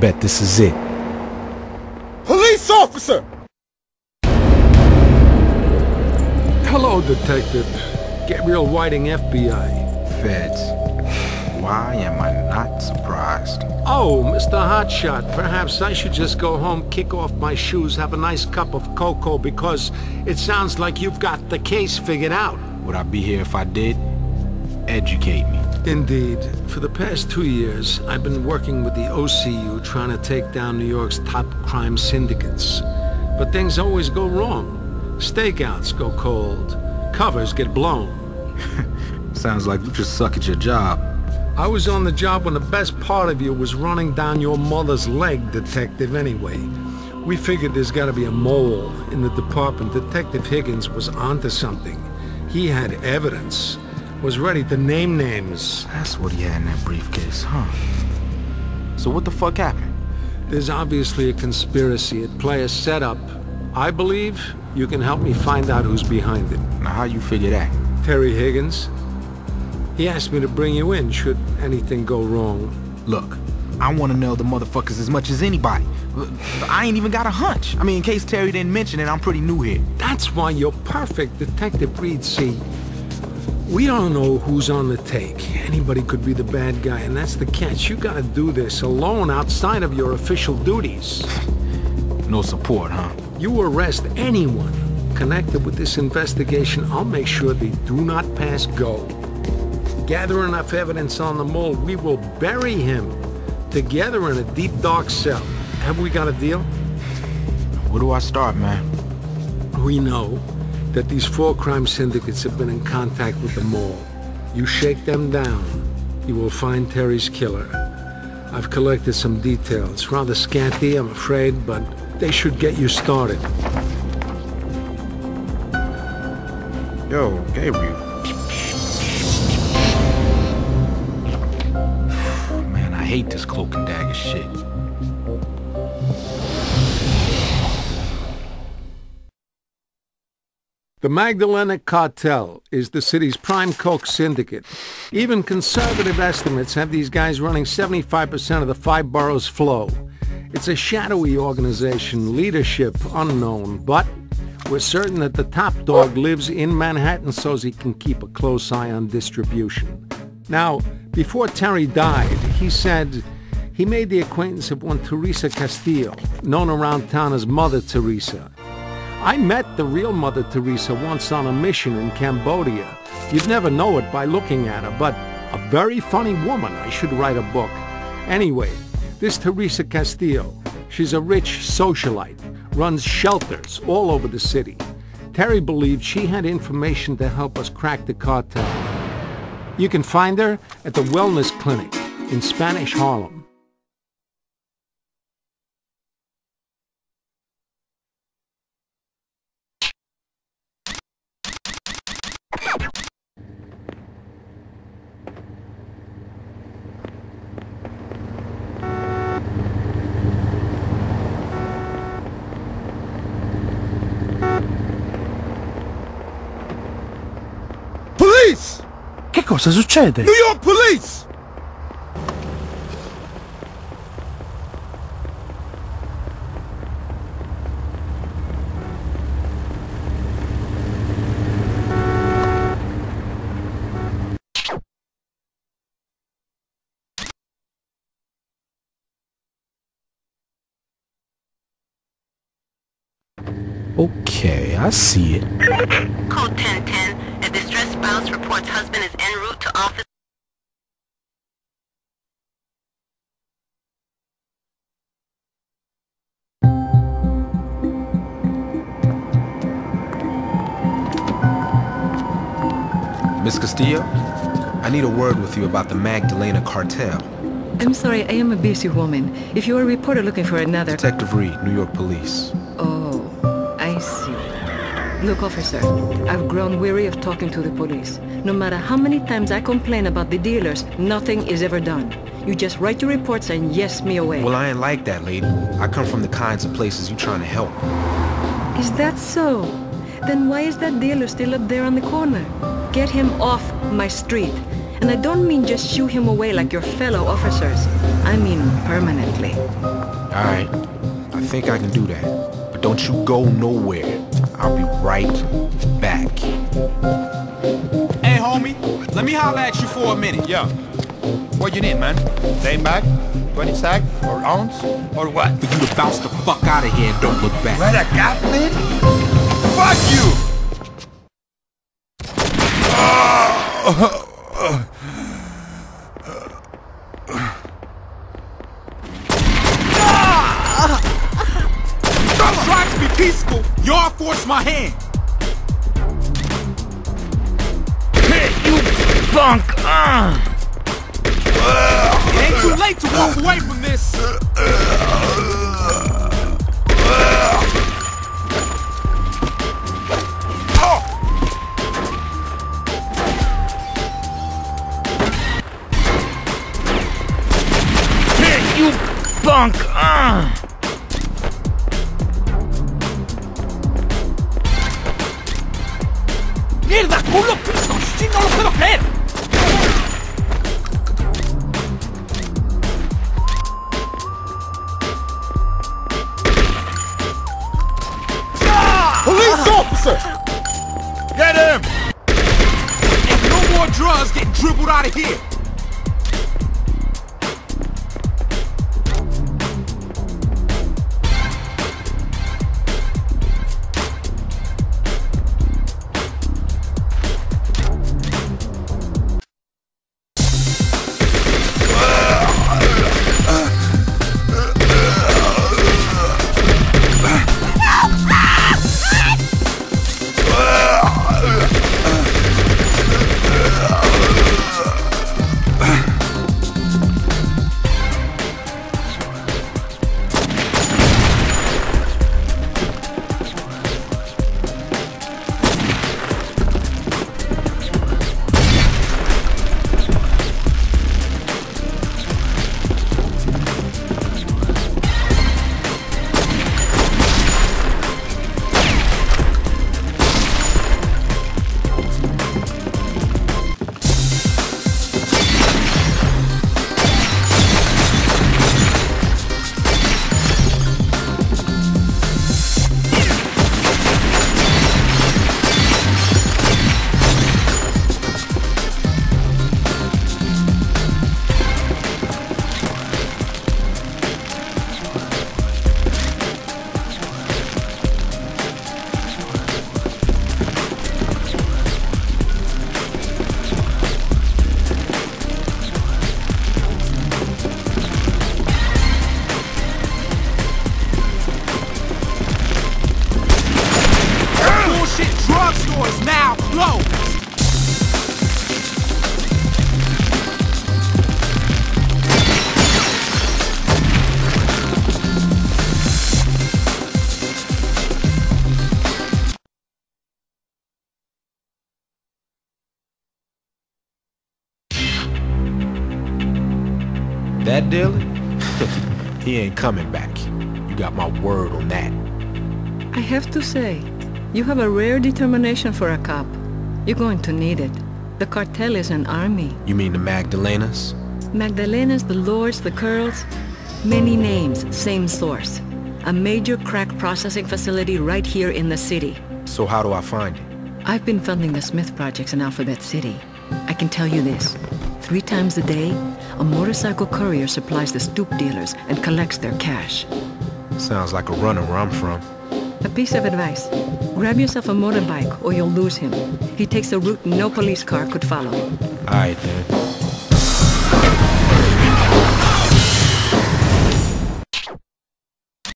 bet this is it. Police officer! Hello, Detective. Gabriel Whiting, FBI. Feds. Why am I not surprised? Oh, Mr. Hotshot, perhaps I should just go home, kick off my shoes, have a nice cup of cocoa, because it sounds like you've got the case figured out. Would I be here if I did? Educate me. Indeed. For the past 2 years, I've been working with the OCU trying to take down New York's top crime syndicates. But things always go wrong. Stakeouts go cold. Covers get blown. Sounds like you just suck at your job. I was on the job when the best part of you was running down your mother's leg, Detective, anyway. We figured there's gotta be a mole in the department. Detective Higgins was onto something. He had evidence. Was ready to name names. That's what he had in that briefcase, huh? So what the fuck happened? There's obviously a conspiracy at play, a setup. I believe you can help me find out who's behind it. Now how you figure that? Terry Higgins. He asked me to bring you in should anything go wrong. Look, I want to know the motherfuckers as much as anybody. I ain't even got a hunch. I mean, in case Terry didn't mention it, I'm pretty new here. That's why you're perfect, Detective Reed. See, we don't know who's on the take. Anybody could be the bad guy, and that's the catch. You gotta do this alone outside of your official duties. No support, huh? You arrest anyone connected with this investigation, I'll make sure they do not pass go. Gather enough evidence on the mole, we will bury him together in a deep, dark cell. Have we got a deal? Where do I start, man? We know that these 4 crime syndicates have been in contact with the mole. You shake them down, you will find Terry's killer. I've collected some details, rather scanty, I'm afraid, but they should get you started. Yo, Gabriel. Man, I hate this cloak and dagger shit. The Magdalena cartel is the city's prime coke syndicate. Even conservative estimates have these guys running 75% of the 5 boroughs' flow. It's a shadowy organization, leadership unknown, but we're certain that the top dog lives in Manhattan so he can keep a close eye on distribution. Now, before Terry died, he said he made the acquaintance of one Teresa Castillo, known around town as Mother Teresa. I met the real Mother Teresa once on a mission in Cambodia. You'd never know it by looking at her, but a very funny woman. I should write a book. Anyway, this Teresa Castillo, she's a rich socialite, runs shelters all over the city. Terry believed she had information to help us crack the cartel. You can find her at the Wellness Clinic in Spanish Harlem. Police! Che cosa succede? New York Police! Okay, I see it. Code 1010. A distressed spouse reports husband is en route to office. Miss Castillo, I need a word with you about the Magdalena cartel. I'm sorry, I am a busy woman. If you're a reporter looking for another... Detective Reed, New York Police. Oh, I see. Look, officer, I've grown weary of talking to the police. No matter how many times I complain about the dealers, nothing is ever done. You just write your reports and yes me away. Well, I ain't like that, lady. I come from the kinds of places you trying to help. Is that so? Then why is that dealer still up there on the corner? Get him off my street. And I don't mean just shoo him away like your fellow officers. I mean permanently. All right. I think I can do that. But don't you go nowhere. I'll be right back. Hey, homie. Let me holler at you for a minute. Yeah. What you need, man? Same bag? 20 sack? Or ounce? Or what? For you to bounce the fuck out of here and don't look back. Right a gap, man? Fuck you! Stop trying to be peaceful. Y'all force my hand. Hey, you punk! It ain't too late to walk away from this. Hey, you punk! ¡Mierda, culo! ¡Sí, no lo puedo creer! Police officer! Get him! Ain't no more drugs getting dribbled out of here. Drugstore is now closed. That dealer? He ain't coming back. You got my word on that. I have to say, you have a rare determination for a cop. You're going to need it. The cartel is an army. You mean the Magdalenas? Magdalenas, the Lords, the Curls. Many names, same source. A major crack processing facility right here in the city. So how do I find it? I've been funding the Smith projects in Alphabet City. I can tell you this. 3 times a day, a motorcycle courier supplies the stoop dealers and collects their cash. Sounds like a runner where I'm from. A piece of advice. Grab yourself a motorbike or you'll lose him. He takes a route no police car could follow. All right, then.